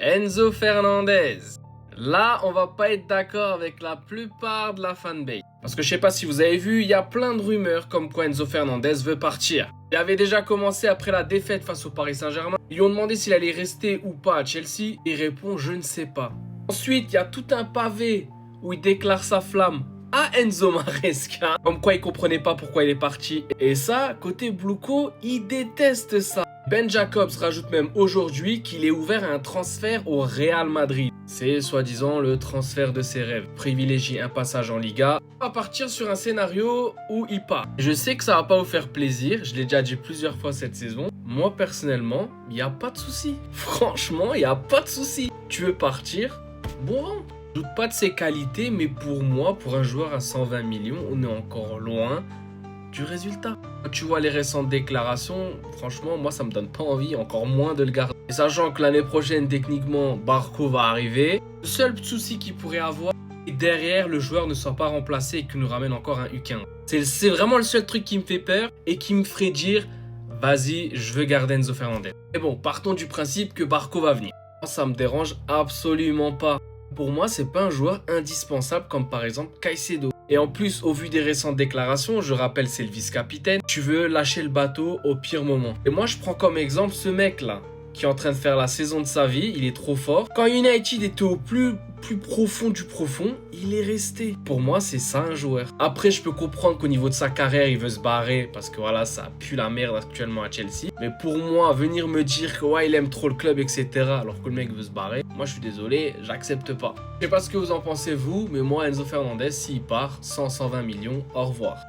Enzo Fernandez. Là, on va pas être d'accord avec la plupart de la fanbase. Parce que je sais pas si vous avez vu, il y a plein de rumeurs comme quoi Enzo Fernandez veut partir. Il avait déjà commencé après la défaite face au Paris Saint-Germain. Ils lui ont demandé s'il allait rester ou pas à Chelsea. Il répond « je ne sais pas ». Ensuite, il y a tout un pavé où il déclare sa flamme à Enzo Maresca. Comme quoi il comprenait pas pourquoi il est parti. Et ça, côté Bluco, il déteste ça. Ben Jacobs rajoute même aujourd'hui qu'il est ouvert à un transfert au Real Madrid. C'est soi-disant le transfert de ses rêves. Privilégie un passage en Liga. On va partir sur un scénario où il part. Je sais que ça va pas vous faire plaisir, je l'ai déjà dit plusieurs fois cette saison. Moi personnellement, il n'y a pas de souci. Franchement, il n'y a pas de souci. Tu veux partir? Bon vent. Je doute pas de ses qualités, mais pour moi, pour un joueur à 120 millions, on est encore loin du résultat. Quand tu vois les récentes déclarations, franchement, moi, ça me donne pas envie, encore moins de le garder. Et sachant que l'année prochaine, techniquement, Barco va arriver, le seul souci qu'il pourrait avoir, c'est que derrière, le joueur ne soit pas remplacé et qu'il nous ramène encore un U15. C'est vraiment le seul truc qui me fait peur et qui me ferait dire, vas-y, je veux garder Enzo Fernandez. Mais bon, partons du principe que Barco va venir. Ça me dérange absolument pas. Pour moi, c'est pas un joueur indispensable comme par exemple Caicedo. Et en plus, au vu des récentes déclarations, je rappelle, c'est le vice-capitaine, tu veux lâcher le bateau au pire moment. Et moi, je prends comme exemple ce mec-là, qui est en train de faire la saison de sa vie, il est trop fort. Quand United était au plus profond du profond, il est resté. Pour moi, c'est ça un joueur. Après, je peux comprendre qu'au niveau de sa carrière, il veut se barrer, parce que voilà, ça pue la merde actuellement à Chelsea. Mais pour moi, venir me dire que ouais, il aime trop le club, etc., alors que le mec veut se barrer, moi je suis désolé, j'accepte pas. Je sais pas ce que vous en pensez vous, mais moi, Enzo Fernandez, s'il part, 100-120 millions, au revoir.